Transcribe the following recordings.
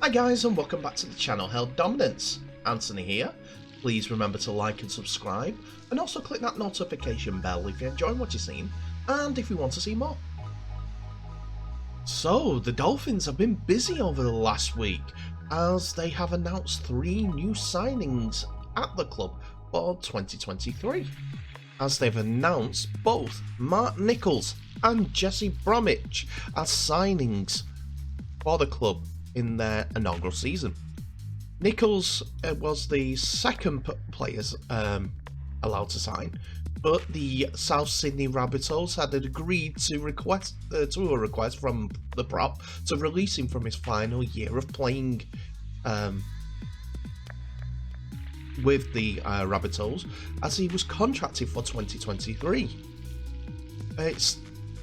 Hi guys, and welcome back to the channel Held Dominance. Anthony here. Please remember to like and subscribe, and also click that notification bell if you're enjoying what you're seeing, and if you want to see more. So, the Dolphins have been busy over the last week, as they have announced 3 new signings at the club for 2023. As they've announced both Mark Nicholls and Jesse Bromwich as signings for the club in their inaugural season. Nicholls was the second players allowed to sign, but the South Sydney Rabbitohs had agreed to a request from the prop to release him from his final year of playing with the Rabbitohs, as he was contracted for 2023.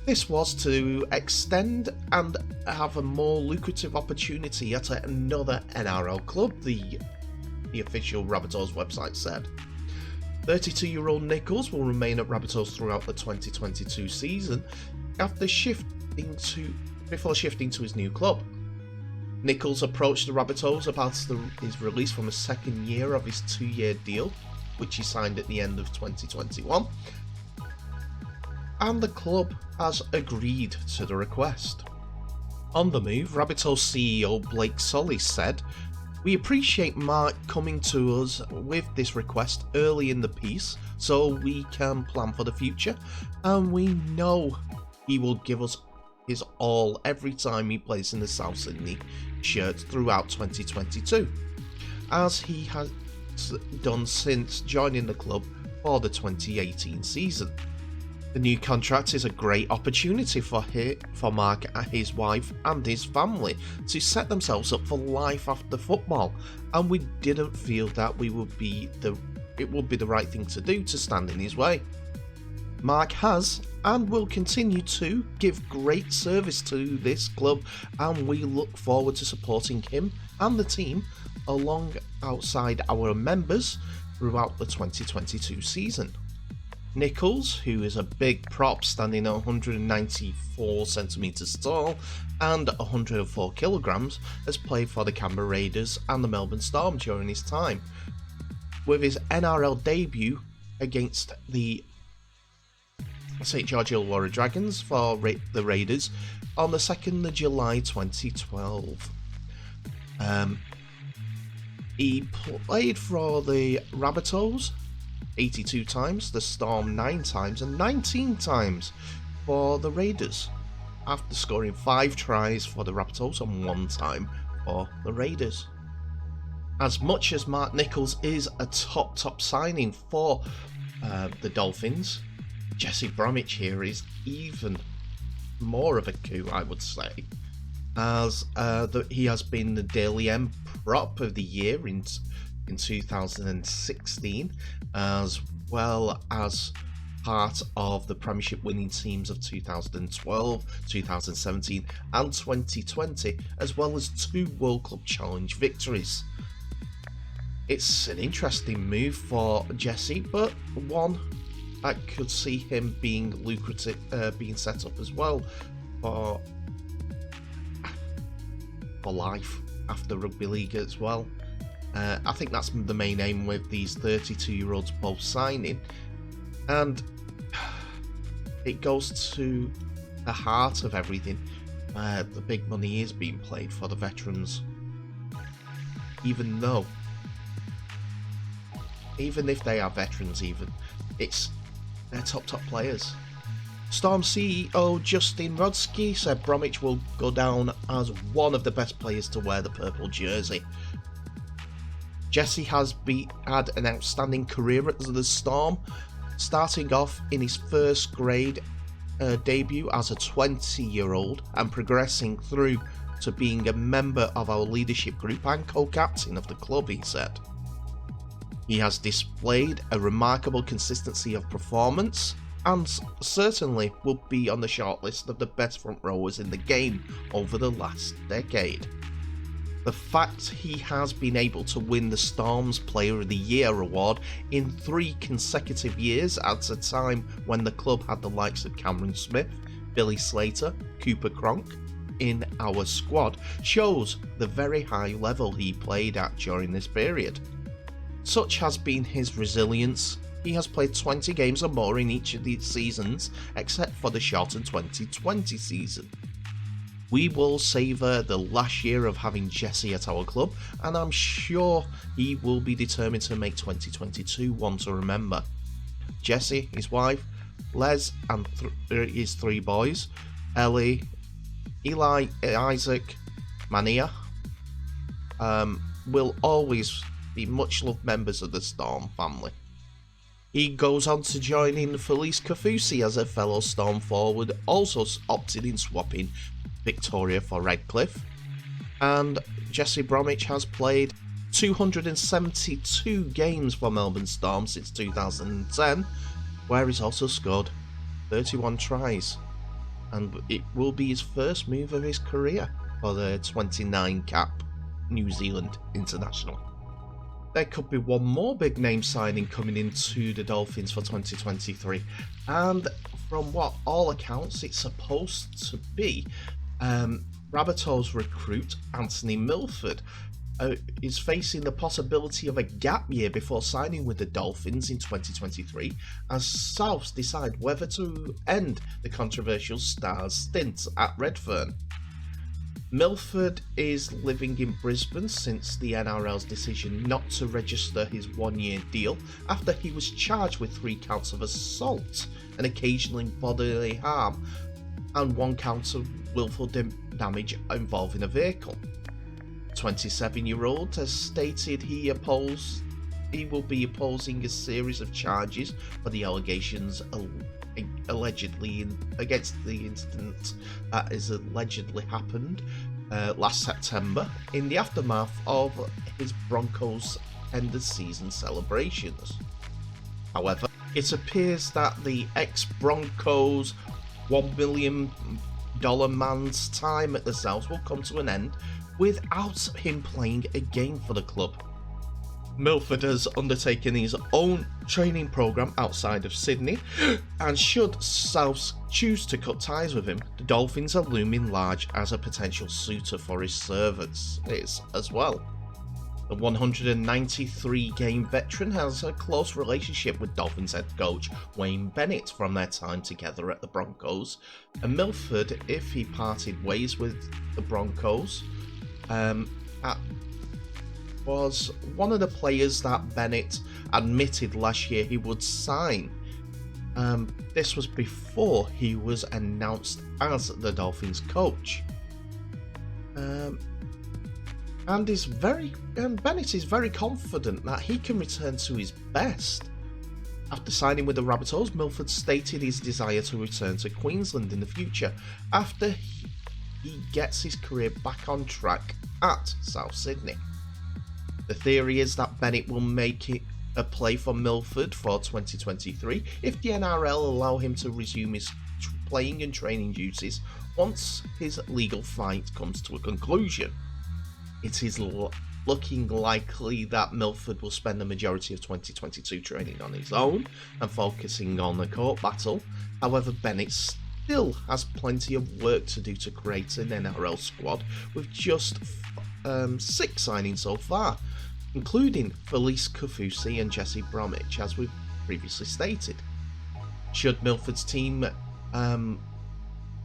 This was to extend and have a more lucrative opportunity at another NRL club, the official Rabbitohs website said. 32-year-old Nicholls will remain at Rabbitohs throughout the 2022 season before shifting to his new club. Nicholls approached the Rabbitohs about his release from the second year of his 2-year deal, which he signed at the end of 2021. And the club has agreed to the request. On the move, Rabbitohs CEO Blake Sully said, "We appreciate Mark coming to us with this request early in the piece so we can plan for the future, and we know he will give us his all every time he plays in the South Sydney shirt throughout 2022, as he has done since joining the club for the 2018 season. The new contract is a great opportunity for Mark, his wife and his family to set themselves up for life after football, and we didn't feel that it would be the right thing to do to stand in his way. Mark has and will continue to give great service to this club, and we look forward to supporting him and the team outside our members throughout the 2022 season." Nicholls, who is a big prop standing at 194 centimeters tall and 104 kilograms, has played for the Canberra Raiders and the Melbourne Storm during his time, with his NRL debut against the St George Illawarra Dragons for the Raiders on the 2nd of July 2012. He played for the Rabbitohs 82 times, the Storm 9 times, and 19 times for the Raiders, after scoring 5 tries for the Rabbitohs and 1 time for the Raiders. As much as Mark Nicholls is a top signing for the Dolphins, Jesse Bromwich here is even more of a coup, I would say, as he has been the Daily M Prop of the Year in 2016, as well as part of the Premiership winning teams of 2012, 2017 and 2020, as well as 2 World Club Challenge victories. It's an interesting move for Jesse, but one that could see him being lucrative, being set up as well for life after rugby league as well. I think that's the main aim with these 32-year-olds both signing, and it goes to the heart of everything. The big money is being played for the veterans, even if they are veterans, they're top players. Storm CEO Justin Rodsky said Bromwich will go down as one of the best players to wear the purple jersey. Jesse has had an outstanding career at the Storm, starting off in his first grade debut as a 20-year-old and progressing through to being a member of our leadership group and co-captain of the club, he said. He has displayed a remarkable consistency of performance and certainly will be on the shortlist of the best front rowers in the game over the last decade. The fact he has been able to win the Storm's Player of the Year award in 3 consecutive years at a time when the club had the likes of Cameron Smith, Billy Slater, Cooper Cronk, in our squad shows the very high level he played at during this period. Such has been his resilience. He has played 20 games or more in each of these seasons, except for the shortened 2020 season. We will savour the last year of having Jesse at our club, and I'm sure he will be determined to make 2022 one to remember. Jesse, his wife, Les, and his 3 boys, Ellie, Eli, Isaac, Mania, will always be much loved members of the Storm family. He goes on to join in Felice Kafusi as a fellow Storm forward, also opted in swapping Victoria for Redcliffe. And Jesse Bromwich has played 272 games for Melbourne Storm since 2010, where he's also scored 31 tries. And it will be his first move of his career for the 29 cap New Zealand international. There could be one more big name signing coming into the Dolphins for 2023, and from what all accounts it's supposed to be, Rabbitohs recruit Anthony Milford is facing the possibility of a gap year before signing with the Dolphins in 2023 as Souths decide whether to end the controversial Stars stint at Redfern. Milford is living in Brisbane since the NRL's decision not to register his one-year deal after he was charged with 3 counts of assault and occasional bodily harm and 1 count of willful damage involving a vehicle. The 27-year-old has stated he will be opposing a series of charges for the allegations allegedly against the incident that has allegedly happened last September in the aftermath of his Broncos end of season celebrations. However, it appears that the ex-Broncos $1 million man's time at the South will come to an end without him playing a game for the club. Milford has undertaken his own training programme outside of Sydney, and should Souths choose to cut ties with him, the Dolphins are looming large as a potential suitor for his services as well. The 193-game veteran has a close relationship with Dolphins head coach Wayne Bennett from their time together at the Broncos, and Milford, if he parted ways with the Broncos, was one of the players that Bennett admitted last year he would sign. This was before he was announced as the Dolphins coach. And Bennett is very confident that he can return to his best. After signing with the Rabbitohs, Milford stated his desire to return to Queensland in the future after he gets his career back on track at South Sydney. The theory is that Bennett will make it a play for Milford for 2023 if the NRL allow him to resume his playing and training duties once his legal fight comes to a conclusion. It is looking likely that Milford will spend the majority of 2022 training on his own and focusing on the court battle. However, Bennett still has plenty of work to do to create an NRL squad with just 6 signings so far, including Felice Kafusi and Jesse Bromwich, as we've previously stated. Should Milford's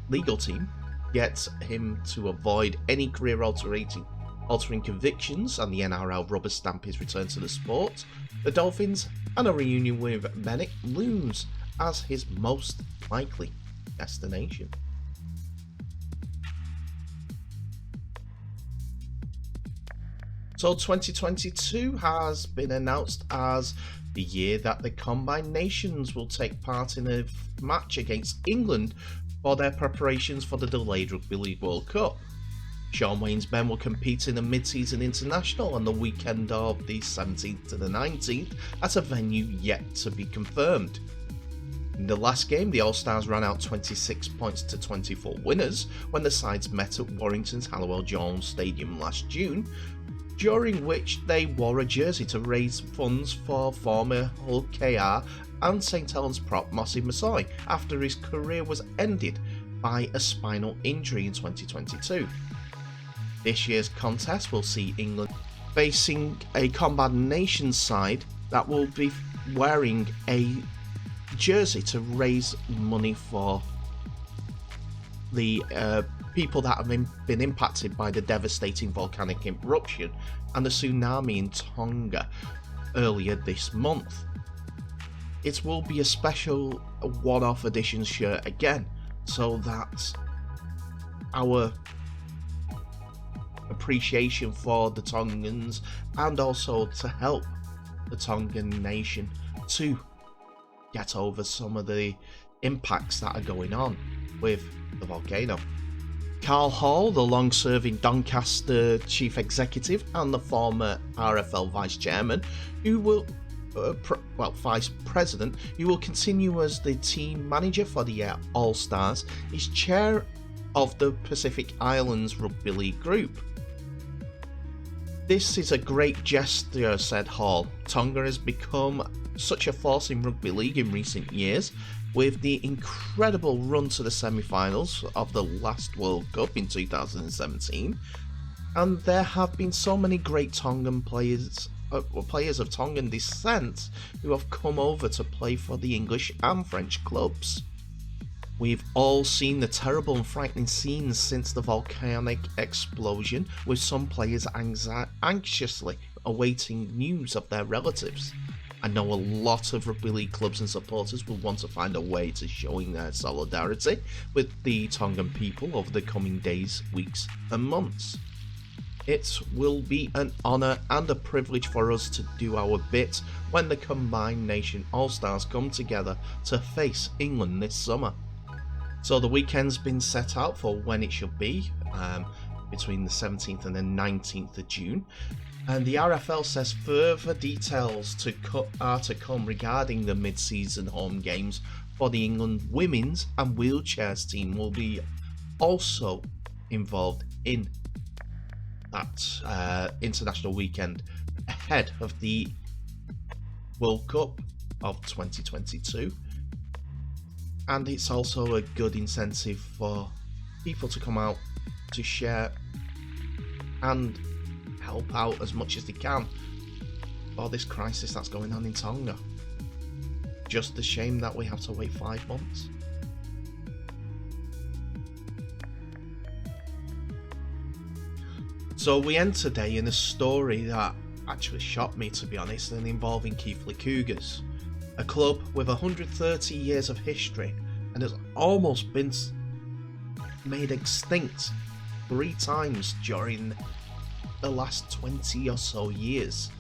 legal team get him to avoid any career altering convictions and the NRL rubber stamp his return to the sport, the Dolphins and a reunion with Bennett looms as his most likely destination. So 2022 has been announced as the year that the Combined Nations will take part in a match against England for their preparations for the delayed Rugby League World Cup. Sean Wayne's men will compete in a mid-season international on the weekend of the 17th to the 19th at a venue yet to be confirmed. In the last game, the All-Stars ran out 26 points to 24 winners when the sides met at Warrington's Hallowell Jones Stadium last June, during which they wore a jersey to raise funds for former Hull KR and St Helens prop Mossy Masoi after his career was ended by a spinal injury in 2022. This year's contest will see England facing a combined nations side that will be wearing a jersey to raise money for the people that have been impacted by the devastating volcanic eruption and the tsunami in Tonga earlier this month. It will be a special one-off edition shirt again, so that our appreciation for the Tongans and also to help the Tongan nation to get over some of the impacts that are going on with the volcano. Carl Hall, the long-serving Doncaster chief executive and the former RFL vice chairman, who will vice president, who will continue as the team manager for the All-Stars, is chair of the Pacific Islands Rugby League group. This is a great gesture, said Hall. Tonga has become such a force in rugby league in recent years, with the incredible run to the semi-finals of the last World Cup in 2017, and there have been so many great Tongan players of Tongan descent who have come over to play for the English and French clubs. We've all seen the terrible and frightening scenes since the volcanic explosion, with some players anxiously awaiting news of their relatives. I know a lot of rugby league clubs and supporters will want to find a way to showing their solidarity with the Tongan people over the coming days, weeks and months. It will be an honour and a privilege for us to do our bit when the combined nation All-Stars come together to face England this summer. So the weekend's been set out for when it should be, between the 17th and the 19th of June. And the RFL says further details are to come regarding the mid-season home games for the England women's and wheelchairs team will be also involved in that international weekend ahead of the World Cup of 2022. And it's also a good incentive for people to come out to share and help out as much as they can for this crisis that's going on in Tonga. Just a shame that we have to wait 5 months. So we end today in a story that actually shocked me, to be honest, and involving Keighley Cougars, a club with 130 years of history and has almost been made extinct 3 times during the last 20 or so years,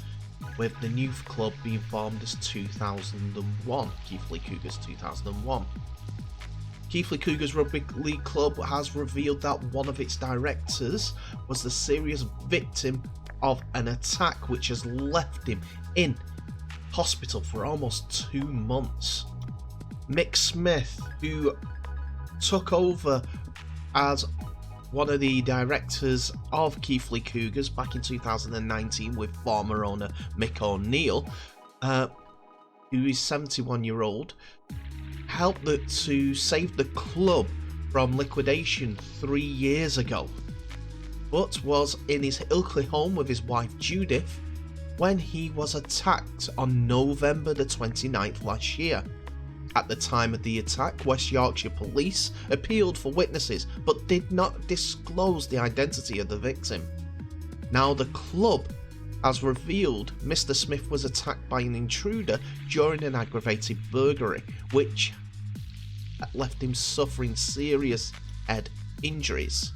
with the new club being formed as 2001, Keighley Cougars 2001. Keighley Cougars Rugby League Club has revealed that one of its directors was the serious victim of an attack which has left him in hospital for almost 2 months. Mick Smith, who took over as one of the directors of Keighley Cougars back in 2019 with former owner Mick O'Neill, who is 71-year-old, helped to save the club from liquidation 3 years ago, but was in his Ilkley home with his wife Judith when he was attacked on November the 29th last year. At the time of the attack, West Yorkshire Police appealed for witnesses but did not disclose the identity of the victim. Now the club has revealed Mr. Smith was attacked by an intruder during an aggravated burglary, which left him suffering serious head injuries.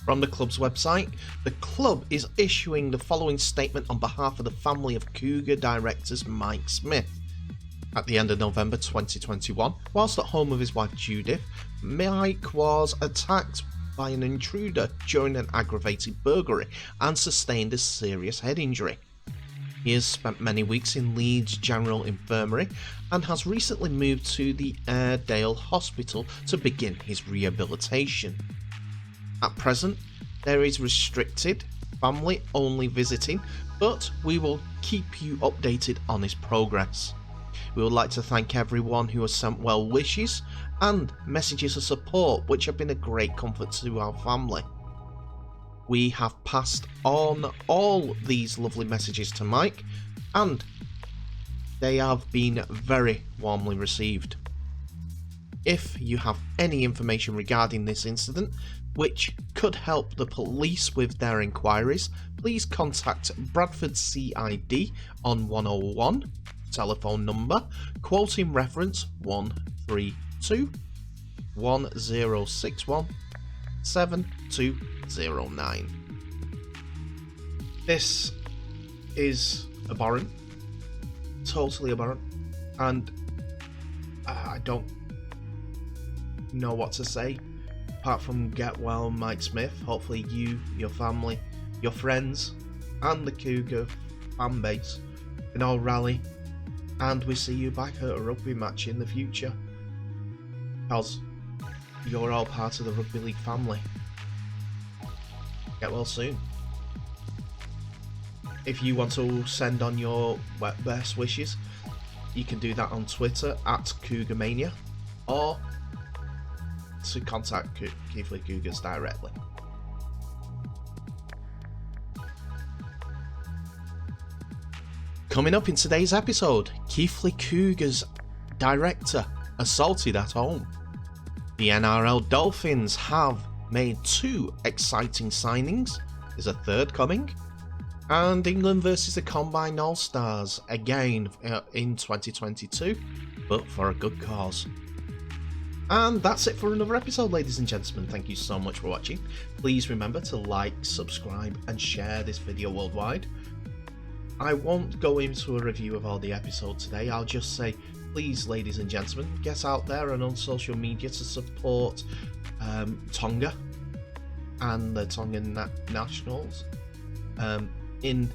From the club's website, the club is issuing the following statement on behalf of the family of Cougar directors Mike Smith. At the end of November 2021, whilst at home with his wife Judith, Mike was attacked by an intruder during an aggravated burglary and sustained a serious head injury. He has spent many weeks in Leeds General Infirmary and has recently moved to the Airedale Hospital to begin his rehabilitation. At present, there is restricted family-only visiting, but we will keep you updated on his progress. We would like to thank everyone who has sent well wishes and messages of support, which have been a great comfort to our family. We have passed on all these lovely messages to Mike, and they have been very warmly received. If you have any information regarding this incident which could help the police with their inquiries, please contact Bradford CID on 101, telephone number, quoting reference 132 1061 7209. This is abhorrent, totally abhorrent, and I don't know what to say apart from get well, Mike Smith. Hopefully you, your family, your friends and the Cougar fan base can all rally and we see you back at a rugby match in the future, because you're all part of the rugby league family. Get well soon. If you want to send on your best wishes, you can do that on Twitter at Cougarmania, or to contact Keighley Cougars directly. Coming up in today's episode, Keighley Cougars director assaulted at home. The NRL Dolphins have made 2 exciting signings. Is a third coming? And England versus the Combined All-Stars again in 2022, but for a good cause. And that's it for another episode, ladies and gentlemen. Thank you so much for watching. Please remember to like, subscribe and share this video worldwide. I won't go into a review of all the episodes today. I'll just say, please, ladies and gentlemen, get out there and on social media to support Tonga and the Tongan nationals in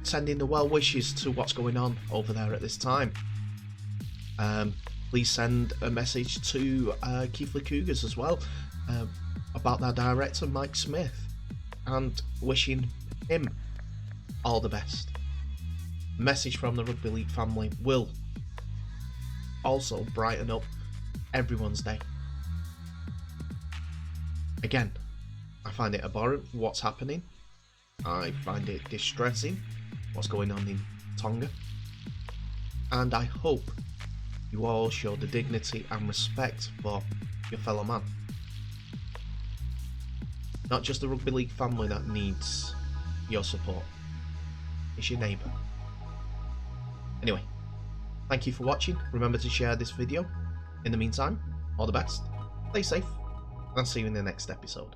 sending the well wishes to what's going on over there at this time. Please send a message to Keighley Cougars as well about their director Mike Smith and wishing him all the best. A message from the rugby league family will also brighten up everyone's day. Again, I find it abhorrent what's happening. I find it distressing what's going on in Tonga, and I hope you all show the dignity and respect for your fellow man. Not just the rugby league family that needs your support, it's your neighbour. Anyway, thank you for watching. Remember to share this video. In the meantime, all the best, stay safe, and I'll see you in the next episode.